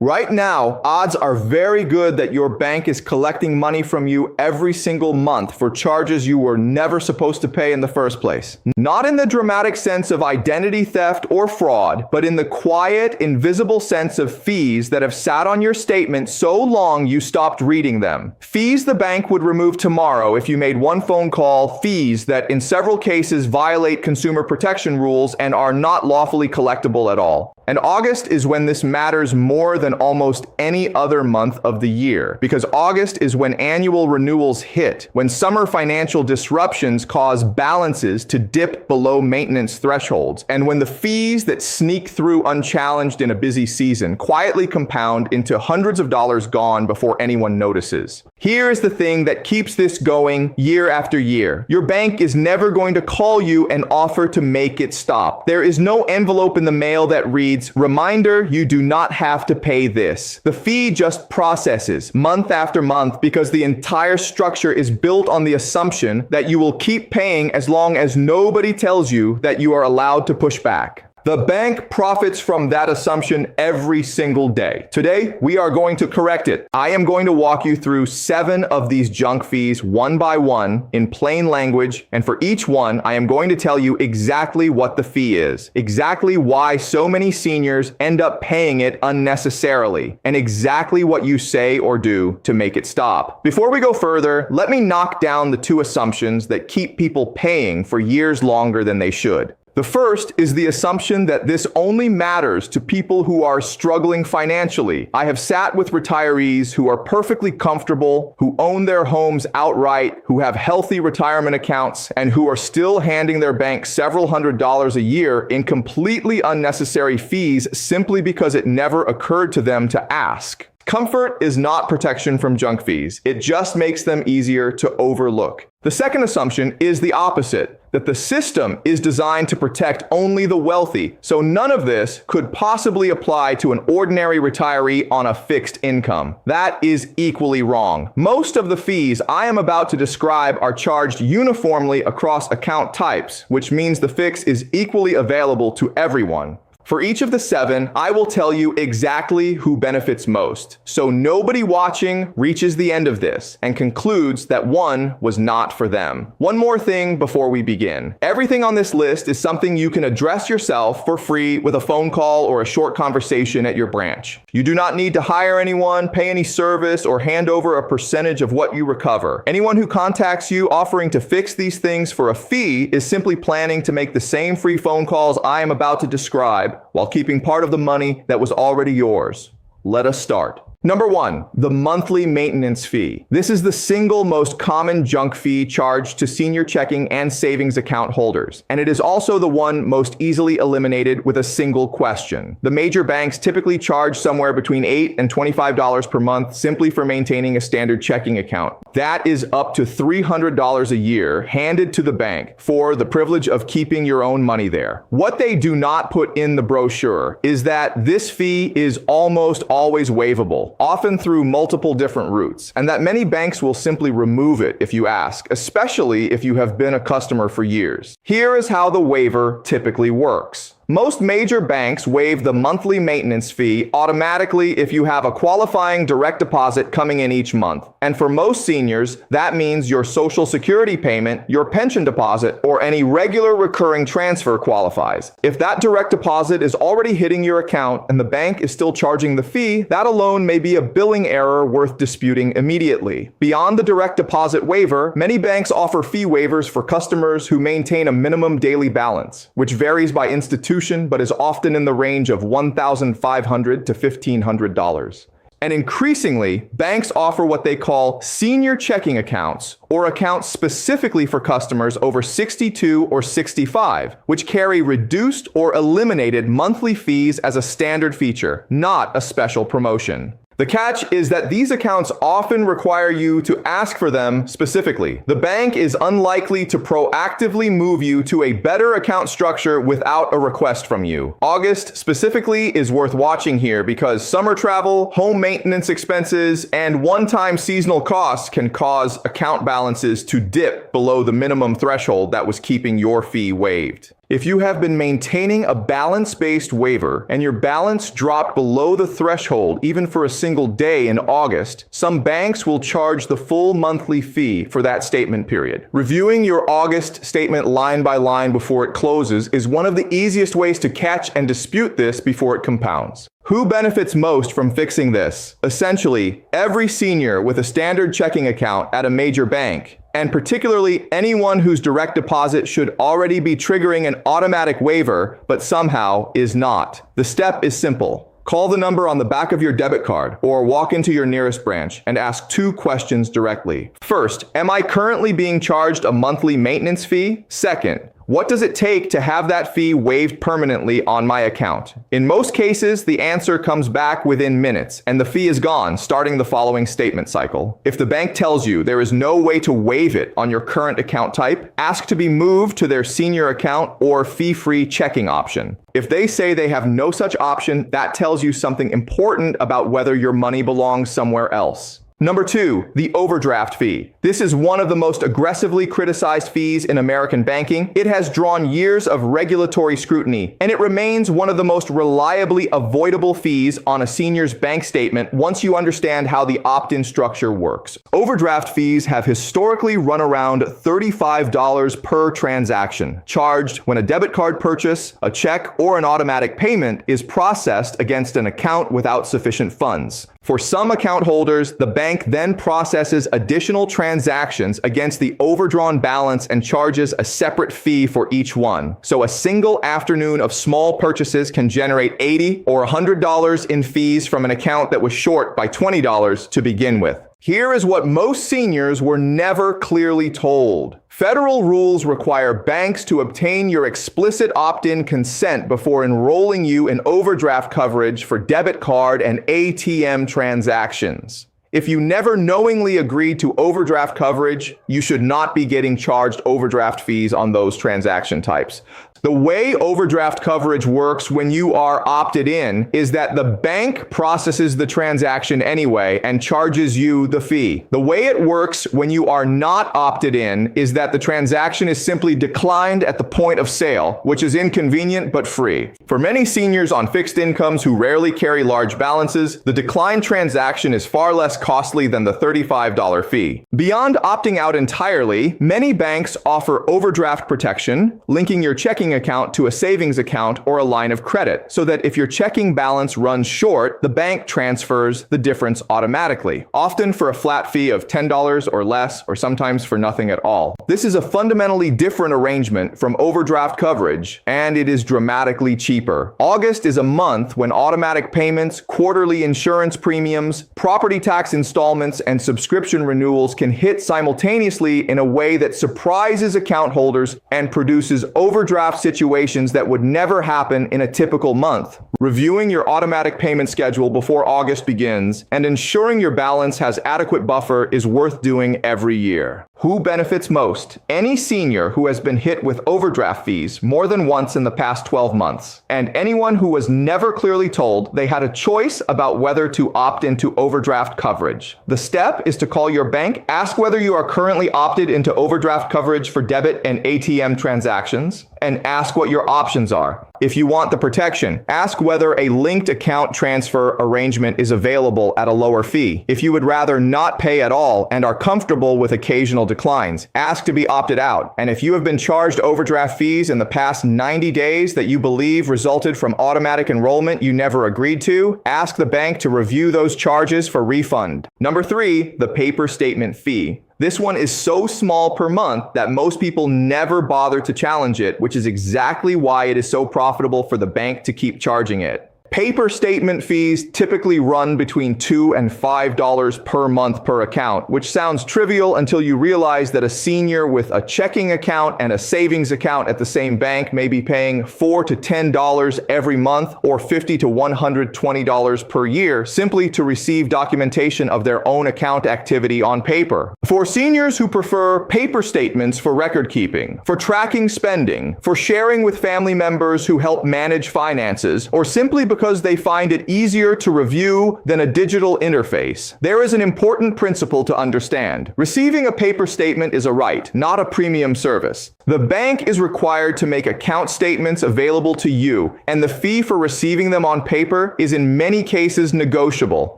Right now, odds are very good that your bank is collecting money from you every single month for charges you were never supposed to pay in the first place. Not in the dramatic sense of identity theft or fraud, but in the quiet, invisible sense of fees that have sat on your statement so long you stopped reading them. Fees the bank would remove tomorrow if you made one phone call, fees that in several cases violate consumer protection rules and are not lawfully collectible at all. And August is when this matters more than almost any other month of the year, because August is when annual renewals hit, when summer financial disruptions cause balances to dip below maintenance thresholds, and when the fees that sneak through unchallenged in a busy season quietly compound into hundreds of dollars gone before anyone notices. Here is the thing that keeps this going year after year. Your bank is never going to call you and offer to make it stop. There is no envelope in the mail that reads, "Reminder, you do not have to pay this." The fee just processes month after month because the entire structure is built on the assumption that you will keep paying as long as nobody tells you that you are allowed to push back. The bank profits from that assumption every single day. Today, we are going to correct it. I am going to walk you through 7 of these junk fees one by one in plain language, and for each one, I am going to tell you exactly what the fee is, exactly why so many seniors end up paying it unnecessarily, and exactly what you say or do to make it stop. Before we go further, let me knock down the 2 assumptions that keep people paying for years longer than they should. The first is the assumption that this only matters to people who are struggling financially. I have sat with retirees who are perfectly comfortable, who own their homes outright, who have healthy retirement accounts, and who are still handing their bank several $100s a year in completely unnecessary fees simply because it never occurred to them to ask. Comfort is not protection from junk fees. It just makes them easier to overlook. The second assumption is the opposite, that the system is designed to protect only the wealthy, so none of this could possibly apply to an ordinary retiree on a fixed income. That is equally wrong. Most of the fees I am about to describe are charged uniformly across account types, which means the fix is equally available to everyone. For each of the 7, I will tell you exactly who benefits most, so nobody watching reaches the end of this and concludes that one was not for them. One more thing before we begin. Everything on this list is something you can address yourself for free with a phone call or a short conversation at your branch. You do not need to hire anyone, pay any service, or hand over a percentage of what you recover. Anyone who contacts you offering to fix these things for a fee is simply planning to make the same free phone calls I am about to describe, while keeping part of the money that was already yours. Let us start. Number 1, the monthly maintenance fee. This is the single most common junk fee charged to senior checking and savings account holders, and it is also the one most easily eliminated with a single question. The major banks typically charge somewhere between $8 and $25 per month simply for maintaining a standard checking account. That is up to $300 a year handed to the bank for the privilege of keeping your own money there. What they do not put in the brochure is that this fee is almost always waivable, often through multiple different routes, and that many banks will simply remove it if you ask, especially if you have been a customer for years. Here is how the waiver typically works. Most major banks waive the monthly maintenance fee automatically if you have a qualifying direct deposit coming in each month. And for most seniors, that means your Social Security payment, your pension deposit, or any regular recurring transfer qualifies. If that direct deposit is already hitting your account and the bank is still charging the fee, that alone may be a billing error worth disputing immediately. Beyond the direct deposit waiver, many banks offer fee waivers for customers who maintain a minimum daily balance, which varies by institution but is often in the range of $1,500 to $1,500. And increasingly, banks offer what they call senior checking accounts, or accounts specifically for customers over 62 or 65, which carry reduced or eliminated monthly fees as a standard feature, not a special promotion. The catch is that these accounts often require you to ask for them specifically. The bank is unlikely to proactively move you to a better account structure without a request from you. August specifically is worth watching here because summer travel, home maintenance expenses, and one-time seasonal costs can cause account balances to dip below the minimum threshold that was keeping your fee waived. If you have been maintaining a balance-based waiver and your balance dropped below the threshold even for a single day in August, some banks will charge the full monthly fee for that statement period. Reviewing your August statement line by line before it closes is one of the easiest ways to catch and dispute this before it compounds. Who benefits most from fixing this? Essentially, every senior with a standard checking account at a major bank, and particularly anyone whose direct deposit should already be triggering an automatic waiver, but somehow is not. The step is simple. Call the number on the back of your debit card or walk into your nearest branch and ask 2 questions directly. First, am I currently being charged a monthly maintenance fee? Second, what does it take to have that fee waived permanently on my account? In most cases, the answer comes back within minutes, and the fee is gone, starting the following statement cycle. If the bank tells you there is no way to waive it on your current account type, ask to be moved to their senior account or fee-free checking option. If they say they have no such option, that tells you something important about whether your money belongs somewhere else. Number 2, the overdraft fee. This is one of the most aggressively criticized fees in American banking. It has drawn years of regulatory scrutiny, and it remains one of the most reliably avoidable fees on a senior's bank statement once you understand how the opt-in structure works. Overdraft fees have historically run around $35 per transaction, charged when a debit card purchase, a check, or an automatic payment is processed against an account without sufficient funds. For some account holders, the bank then processes additional transactions against the overdrawn balance and charges a separate fee for each one. So a single afternoon of small purchases can generate $80 or $100 in fees from an account that was short by $20 to begin with. Here is what most seniors were never clearly told. Federal rules require banks to obtain your explicit opt-in consent before enrolling you in overdraft coverage for debit card and ATM transactions. If you never knowingly agreed to overdraft coverage, you should not be getting charged overdraft fees on those transaction types. The way overdraft coverage works when you are opted in is that the bank processes the transaction anyway and charges you the fee. The way it works when you are not opted in is that the transaction is simply declined at the point of sale, which is inconvenient but free. For many seniors on fixed incomes who rarely carry large balances, the declined transaction is far less costly than the $35 fee. Beyond opting out entirely, many banks offer overdraft protection, linking your checking account to a savings account or a line of credit, so that if your checking balance runs short, the bank transfers the difference automatically, often for a flat fee of $10 or less, or sometimes for nothing at all. This is a fundamentally different arrangement from overdraft coverage, and it is dramatically cheaper. August is a month when automatic payments, quarterly insurance premiums, property tax installments, and subscription renewals can hit simultaneously in a way that surprises account holders and produces overdraft situations that would never happen in a typical month. Reviewing your automatic payment schedule before August begins and ensuring your balance has adequate buffer is worth doing every year. Who benefits most? Any senior who has been hit with overdraft fees more than once in the past 12 months, and anyone who was never clearly told they had a choice about whether to opt into overdraft coverage. The step is to call your bank, ask whether you are currently opted into overdraft coverage for debit and ATM transactions, and ask what your options are. If you want the protection, ask whether a linked account transfer arrangement is available at a lower fee. If you would rather not pay at all and are comfortable with occasional declines, ask to be opted out. And if you have been charged overdraft fees in the past 90 days that you believe resulted from automatic enrollment you never agreed to, ask the bank to review those charges for refund. Number 3, the paper statement fee. This one is so small per month that most people never bother to challenge it, which is exactly why it is so profitable for the bank to keep charging it. Paper statement fees typically run between $2 and $5 per month per account, which sounds trivial until you realize that a senior with a checking account and a savings account at the same bank may be paying $4 to $10 every month or $50 to $120 per year simply to receive documentation of their own account activity on paper. For seniors who prefer paper statements for record keeping, for tracking spending, for sharing with family members who help manage finances, or simply because they find it easier to review than a digital interface. There is an important principle to understand. Receiving a paper statement is a right, not a premium service. The bank is required to make account statements available to you, and the fee for receiving them on paper is in many cases negotiable,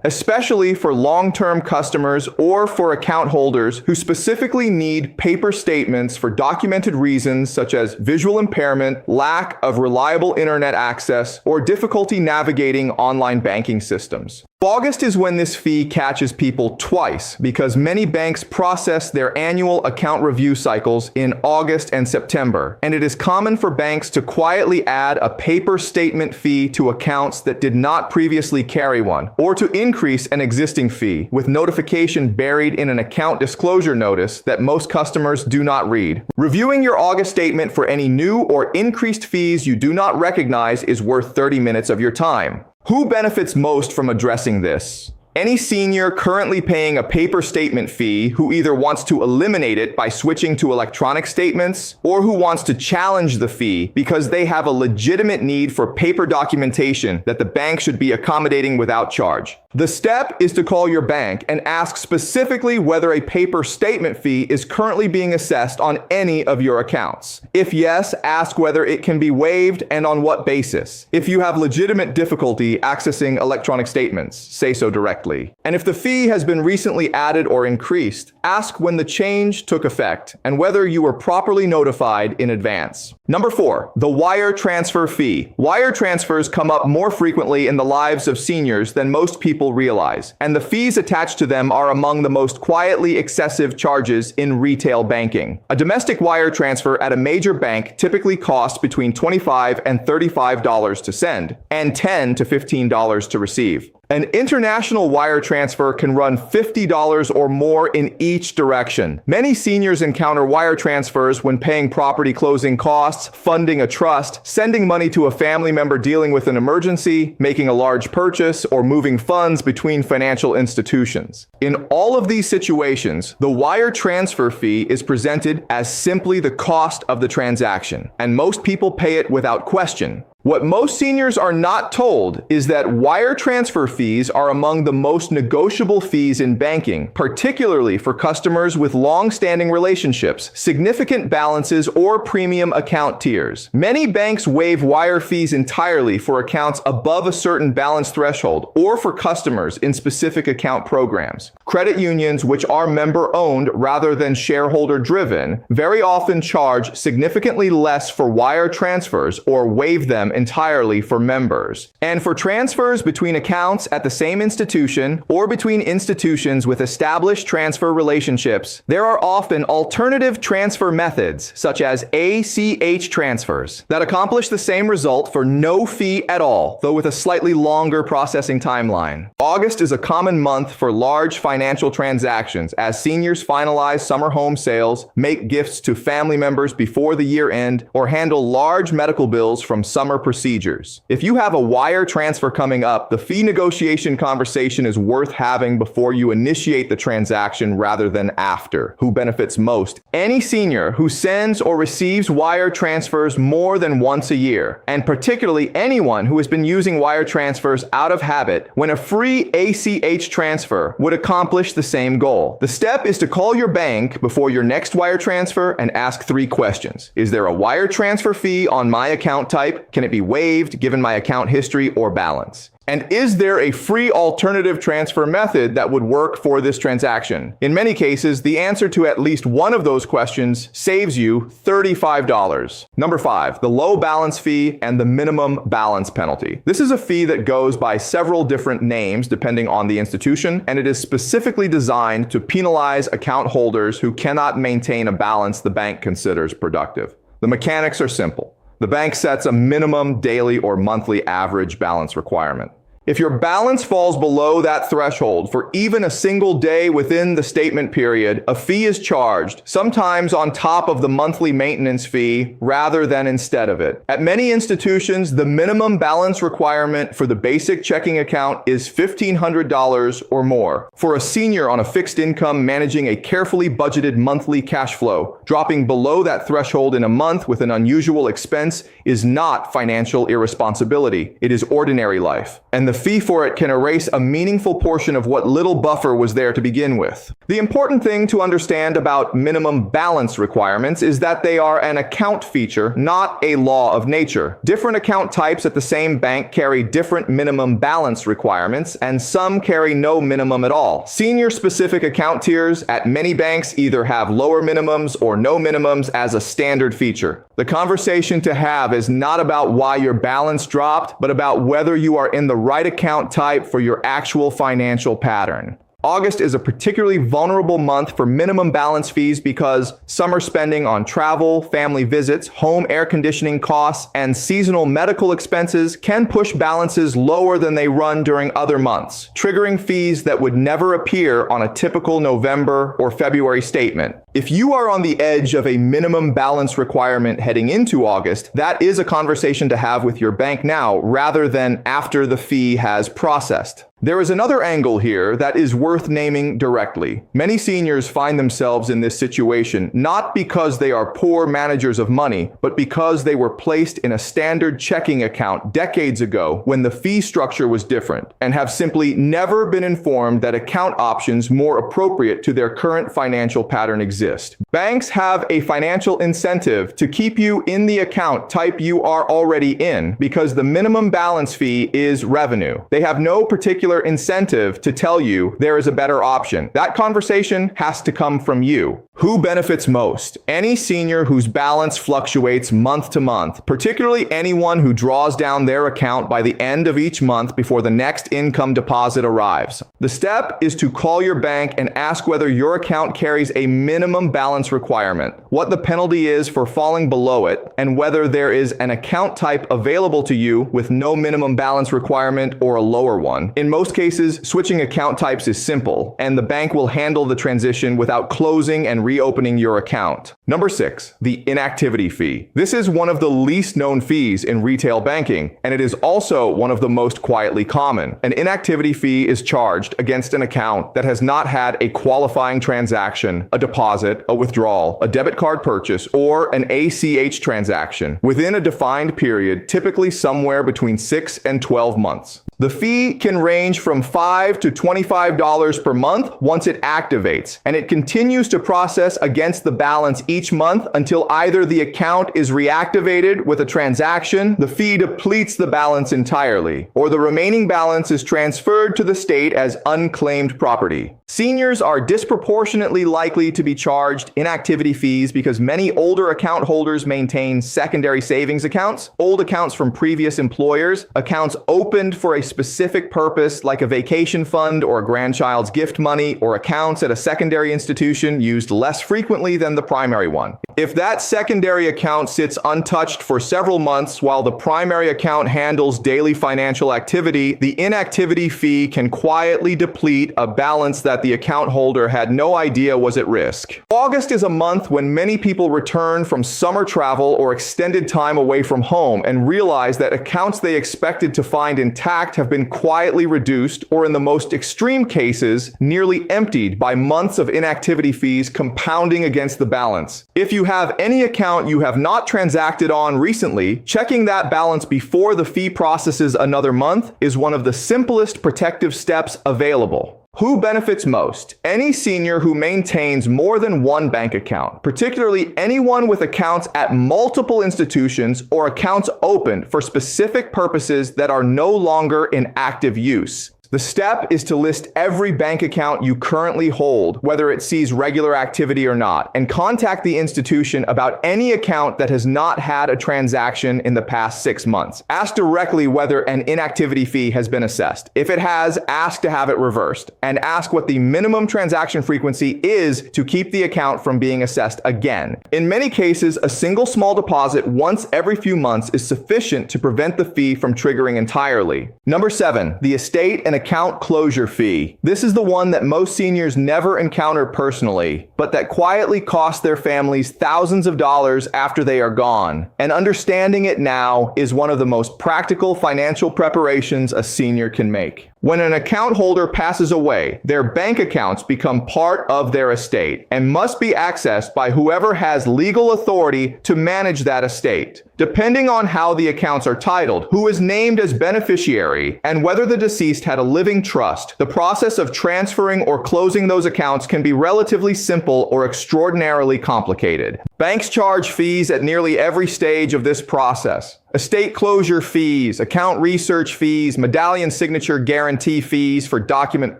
especially for long-term customers or for account holders who specifically need paper statements for documented reasons such as visual impairment, lack of reliable internet access, or difficulty navigating online banking systems. August is when this fee catches people twice because many banks process their annual account review cycles in August and September, and it is common for banks to quietly add a paper statement fee to accounts that did not previously carry one, or to increase an existing fee, with notification buried in an account disclosure notice that most customers do not read. Reviewing your August statement for any new or increased fees you do not recognize is worth 30 minutes of your time. Who benefits most from addressing this? Any senior currently paying a paper statement fee who either wants to eliminate it by switching to electronic statements or who wants to challenge the fee because they have a legitimate need for paper documentation that the bank should be accommodating without charge. The step is to call your bank and ask specifically whether a paper statement fee is currently being assessed on any of your accounts. If yes, ask whether it can be waived and on what basis. If you have legitimate difficulty accessing electronic statements, say so directly. And if the fee has been recently added or increased, ask when the change took effect and whether you were properly notified in advance. Number 4, the wire transfer fee. Wire transfers come up more frequently in the lives of seniors than most people realize, and the fees attached to them are among the most quietly excessive charges in retail banking. A domestic wire transfer at a major bank typically costs between $25 and $35 to send, and $10 to $15 to receive. An international wire transfer can run $50 or more in each direction. Many seniors encounter wire transfers when paying property closing costs, funding a trust, sending money to a family member dealing with an emergency, making a large purchase, or moving funds between financial institutions. In all of these situations, the wire transfer fee is presented as simply the cost of the transaction, and most people pay it without question. What most seniors are not told is that wire transfer fees are among the most negotiable fees in banking, particularly for customers with long-standing relationships, significant balances, or premium account tiers. Many banks waive wire fees entirely for accounts above a certain balance threshold or for customers in specific account programs. Credit unions, which are member-owned rather than shareholder-driven, very often charge significantly less for wire transfers or waive them entirely for members. And for transfers between accounts at the same institution or between institutions with established transfer relationships, there are often alternative transfer methods, such as ACH transfers, that accomplish the same result for no fee at all, though with a slightly longer processing timeline. August is a common month for large financial transactions as seniors finalize summer home sales, make gifts to family members before the year end, or handle large medical bills from summer procedures. If you have a wire transfer coming up, the fee negotiation conversation is worth having before you initiate the transaction rather than after. Who benefits most? Any senior who sends or receives wire transfers more than once a year, and particularly anyone who has been using wire transfers out of habit, when a free ACH transfer would accomplish the same goal. The step is to call your bank before your next wire transfer and ask 3 questions. Is there a wire transfer fee on my account type? Can it be waived given my account history or balance? And is there a free alternative transfer method that would work for this transaction? In many cases, the answer to at least one of those questions saves you $35. Number 5, the low balance fee and the minimum balance penalty. This is a fee that goes by several different names depending on the institution, and it is specifically designed to penalize account holders who cannot maintain a balance the bank considers productive. The mechanics are simple. The bank sets a minimum daily or monthly average balance requirement. If your balance falls below that threshold for even a single day within the statement period, a fee is charged, sometimes on top of the monthly maintenance fee rather than instead of it. At many institutions, the minimum balance requirement for the basic checking account is $1,500 or more. For a senior on a fixed income managing a carefully budgeted monthly cash flow, dropping below that threshold in a month with an unusual expense is not financial irresponsibility. It is ordinary life. And the fee for it can erase a meaningful portion of what little buffer was there to begin with. The important thing to understand about minimum balance requirements is that they are an account feature, not a law of nature. Different account types at the same bank carry different minimum balance requirements, and some carry no minimum at all. Senior-specific account tiers at many banks either have lower minimums or no minimums as a standard feature. The conversation to have is not about why your balance dropped, but about whether you are in the right account type for your actual financial pattern. August is a particularly vulnerable month for minimum balance fees because summer spending on travel, family visits, home air conditioning costs, and seasonal medical expenses can push balances lower than they run during other months, triggering fees that would never appear on a typical November or February statement. If you are on the edge of a minimum balance requirement heading into August, that is a conversation to have with your bank now rather than after the fee has processed. There is another angle here that is worth naming directly. Many seniors find themselves in this situation not because they are poor managers of money, but because they were placed in a standard checking account decades ago when the fee structure was different, and have simply never been informed that account options more appropriate to their current financial pattern exist. Banks have a financial incentive to keep you in the account type you are already in because the minimum balance fee is revenue. They have no particular incentive to tell you there is a better option. That conversation has to come from you. Who benefits most? Any senior whose balance fluctuates month to month, particularly anyone who draws down their account by the end of each month before the next income deposit arrives. The step is to call your bank and ask whether your account carries a minimum balance requirement, what the penalty is for falling below it, and whether there is an account type available to you with no minimum balance requirement or a lower one. In most cases, switching account types is simple, and the bank will handle the transition without closing and reopening your account. Number 6, the inactivity fee. This is one of the least known fees in retail banking, and it is also one of the most quietly common. An inactivity fee is charged against an account that has not had a qualifying transaction, a deposit, a withdrawal, a debit card purchase, or an ACH transaction within a defined period, typically somewhere between 6 and 12 months. The fee can range from $5 to $25 per month once it activates, and it continues to process against the balance each month until either the account is reactivated with a transaction, the fee depletes the balance entirely, or the remaining balance is transferred to the state as unclaimed property. Seniors are disproportionately likely to be charged inactivity fees because many older account holders maintain secondary savings accounts, old accounts from previous employers, accounts opened for a specific purpose like a vacation fund or a grandchild's gift money, or accounts at a secondary institution used less frequently than the primary one. If that secondary account sits untouched for several months while the primary account handles daily financial activity, the inactivity fee can quietly deplete a balance that the account holder had no idea was at risk. August is a month when many people return from summer travel or extended time away from home and realize that accounts they expected to find intact have been quietly reduced, or in the most extreme cases, nearly emptied by months of inactivity fees compounding against the balance. If you have any account you have not transacted on recently, checking that balance before the fee processes another month is one of the simplest protective steps available. Who benefits most? Any senior who maintains more than one bank account, particularly anyone with accounts at multiple institutions or accounts opened for specific purposes that are no longer in active use. The step is to list every bank account you currently hold, whether it sees regular activity or not, and contact the institution about any account that has not had a transaction in the past 6 months. Ask directly whether an inactivity fee has been assessed. If it has, ask to have it reversed, and ask what the minimum transaction frequency is to keep the account from being assessed again. In many cases, a single small deposit once every few months is sufficient to prevent the fee from triggering entirely. Number 7, the estate and account closure fee. This is the one that most seniors never encounter personally, but that quietly costs their families thousands of dollars after they are gone. And understanding it now is one of the most practical financial preparations a senior can make. When an account holder passes away, their bank accounts become part of their estate and must be accessed by whoever has legal authority to manage that estate. Depending on how the accounts are titled, who is named as beneficiary, and whether the deceased had a living trust, the process of transferring or closing those accounts can be relatively simple or extraordinarily complicated. Banks charge fees at nearly every stage of this process. Estate closure fees, account research fees, medallion signature guarantee fees for document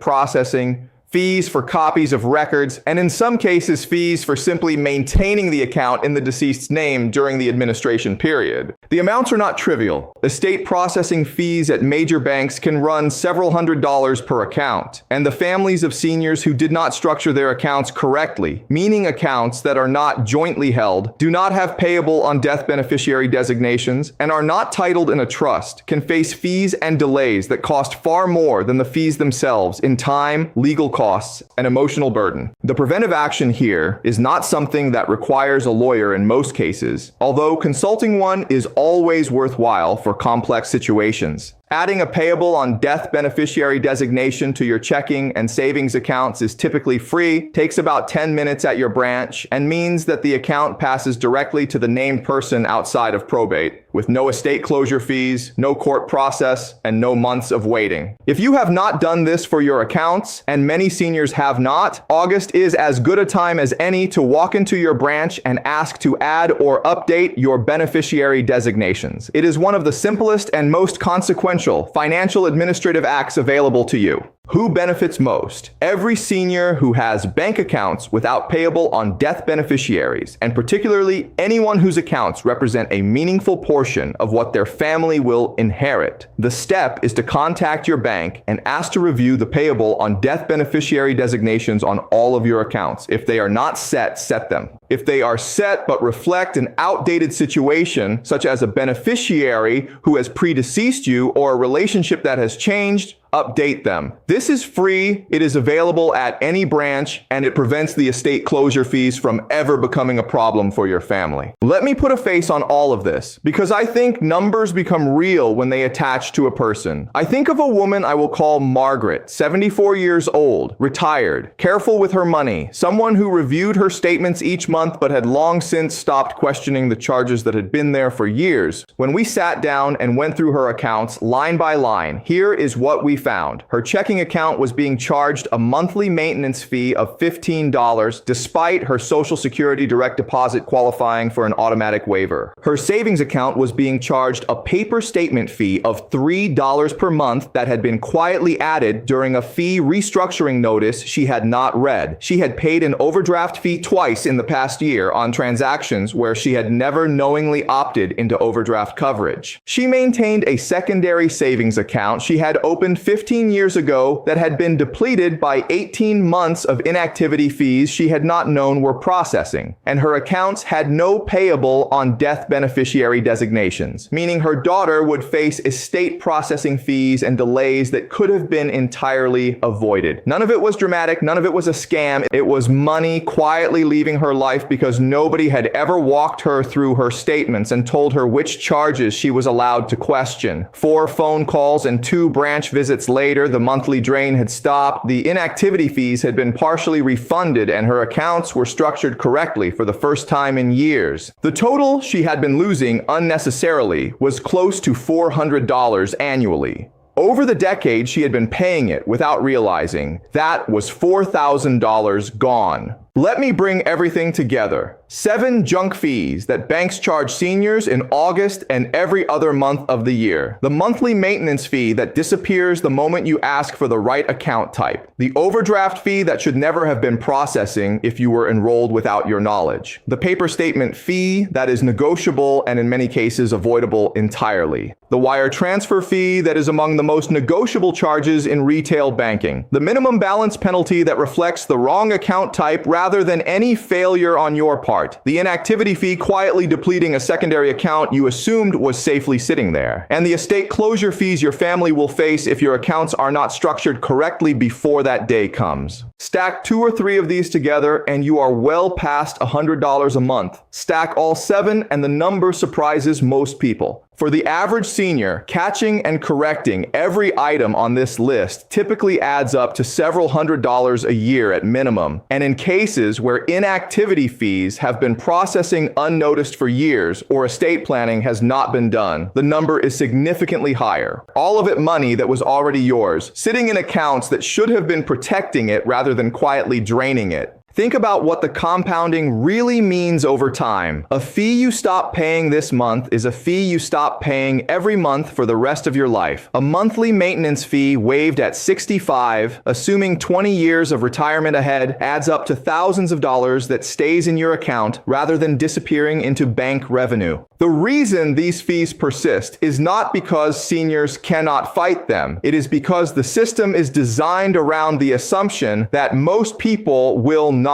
processing, fees for copies of records, and in some cases fees for simply maintaining the account in the deceased's name during the administration period. The amounts are not trivial. Estate processing fees at major banks can run several $100s per account, and the families of seniors who did not structure their accounts correctly, meaning accounts that are not jointly held, do not have payable on death beneficiary designations, and are not titled in a trust, can face fees and delays that cost far more than the fees themselves in time, legal costs, and emotional burden. The preventive action here is not something that requires a lawyer in most cases, although consulting one is always worthwhile for complex situations. Adding a payable on death beneficiary designation to your checking and savings accounts is typically free, takes about 10 minutes at your branch, and means that the account passes directly to the named person outside of probate, with no estate closure fees, no court process, and no months of waiting. If you have not done this for your accounts, and many seniors have not, August is as good a time as any to walk into your branch and ask to add or update your beneficiary designations. It is one of the simplest and most consequential financial administrative acts available to you. Who benefits most? Every senior who has bank accounts without payable on death beneficiaries, and particularly anyone whose accounts represent a meaningful portion of what their family will inherit. The step is to contact your bank and ask to review the payable on death beneficiary designations on all of your accounts. If they are not set, set them. If they are set but reflect an outdated situation, such as a beneficiary who has predeceased you or a relationship that has changed, update them. This is free, it is available at any branch, and it prevents the estate closure fees from ever becoming a problem for your family. Let me put a face on all of this, because I think numbers become real when they attach to a person. I think of a woman I will call Margaret, 74 years old, retired, careful with her money, someone who reviewed her statements each month but had long since stopped questioning the charges that had been there for years. When we sat down and went through her accounts line by line, here is what we found. Her checking account was being charged a monthly maintenance fee of $15 despite her Social Security direct deposit qualifying for an automatic waiver. Her savings account was being charged a paper statement fee of $3 per month that had been quietly added during a fee restructuring notice she had not read. She had paid an overdraft fee twice in the past year on transactions where she had never knowingly opted into overdraft coverage. She maintained a secondary savings account she had opened 15 years ago that had been depleted by 18 months of inactivity fees she had not known were processing, and her accounts had no payable on death beneficiary designations, meaning her daughter would face estate processing fees and delays that could have been entirely avoided. None of it was dramatic, none of it was a scam. It was money quietly leaving her life because nobody had ever walked her through her statements and told her which charges she was allowed to question. 4 phone calls and 2 branch visits later, the monthly drain had stopped, the inactivity fees had been partially refunded, and her accounts were structured correctly for the first time in years. The total she had been losing unnecessarily was close to $400 annually. Over the decade she had been paying it without realizing. That was $4,000 gone. Let me bring everything together. 7 junk fees that banks charge seniors in August and every other month of the year. The monthly maintenance fee that disappears the moment you ask for the right account type. The overdraft fee that should never have been processing if you were enrolled without your knowledge. The paper statement fee that is negotiable and in many cases avoidable entirely. The wire transfer fee that is among the most negotiable charges in retail banking. The minimum balance penalty that reflects the wrong account type rather than any failure on your part. The inactivity fee quietly depleting a secondary account you assumed was safely sitting there. And the estate closure fees your family will face if your accounts are not structured correctly before that day comes. Stack 2 or 3 of these together and you are well past $100 a month. Stack all 7 and the number surprises most people. For the average senior, catching and correcting every item on this list typically adds up to several $100s a year at minimum. And in cases where inactivity fees have been processing unnoticed for years or estate planning has not been done, the number is significantly higher. All of it money that was already yours, sitting in accounts that should have been protecting it rather than quietly draining it. Think about what the compounding really means over time. A fee you stop paying this month is a fee you stop paying every month for the rest of your life. A monthly maintenance fee waived at 65, assuming 20 years of retirement ahead, adds up to thousands of dollars that stays in your account rather than disappearing into bank revenue. The reason these fees persist is not because seniors cannot fight them. It is because the system is designed around the assumption that most people will not.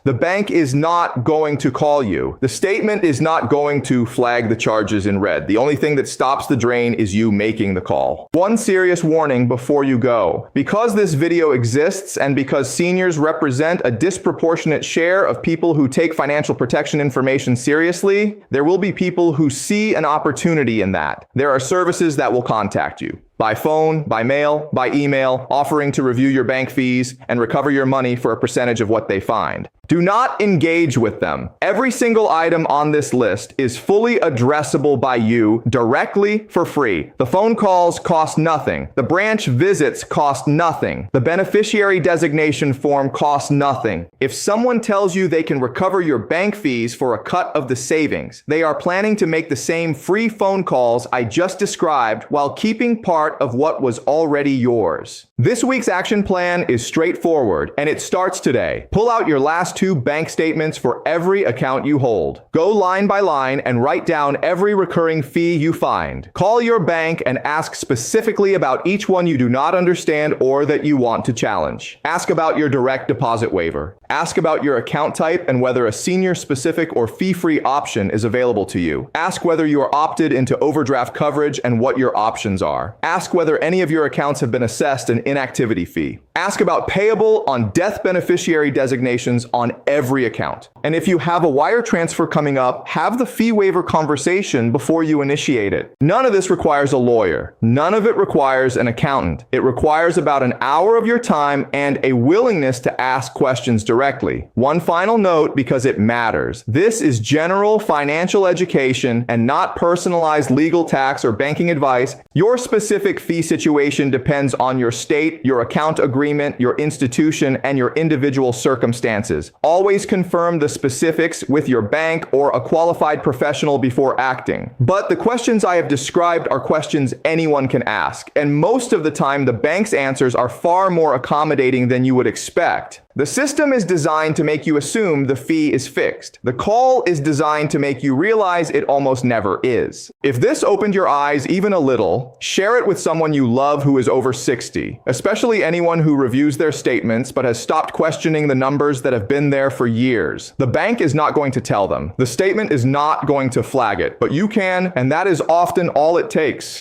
The bank is not going to call you. The statement is not going to flag the charges in red. The only thing that stops the drain is you making the call. One serious warning before you go. Because this video exists and because seniors represent a disproportionate share of people who take financial protection information seriously, there will be people who see an opportunity in that. There are services that will contact you. By phone, by mail, by email, offering to review your bank fees and recover your money for a percentage of what they find. Do not engage with them. Every single item on this list is fully addressable by you directly for free. The phone calls cost nothing. The branch visits cost nothing. The beneficiary designation form costs nothing. If someone tells you they can recover your bank fees for a cut of the savings, they are planning to make the same free phone calls I just described while keeping part of what was already yours. This week's action plan is straightforward, and it starts today. Pull out your last 2 bank statements for every account you hold. Go line by line and write down every recurring fee you find. Call your bank and ask specifically about each one you do not understand or that you want to challenge. Ask about your direct deposit waiver. Ask about your account type and whether a senior-specific or fee-free option is available to you. Ask whether you are opted into overdraft coverage and what your options are. Ask whether any of your accounts have been assessed an inactivity fee. Ask about payable on death beneficiary designations on every account. And if you have a wire transfer coming up, have the fee waiver conversation before you initiate it. None of this requires a lawyer. None of it requires an accountant. It requires about an hour of your time and a willingness to ask questions directly. One final note, because it matters. This is general financial education and not personalized legal, tax, or banking advice. Your specific fee situation depends on your state, your account agreement, your institution, and your individual circumstances. Always confirm the specifics with your bank or a qualified professional before acting. But the questions I have described are questions anyone can ask, and most of the time the bank's answers are far more accommodating than you would expect. The system is designed to make you assume the fee is fixed. The call is designed to make you realize it almost never is. If this opened your eyes even a little, share it with someone you love who is over 60, especially anyone who reviews their statements but has stopped questioning the numbers that have been there for years. The bank is not going to tell them. The statement is not going to flag it, but you can, and that is often all it takes.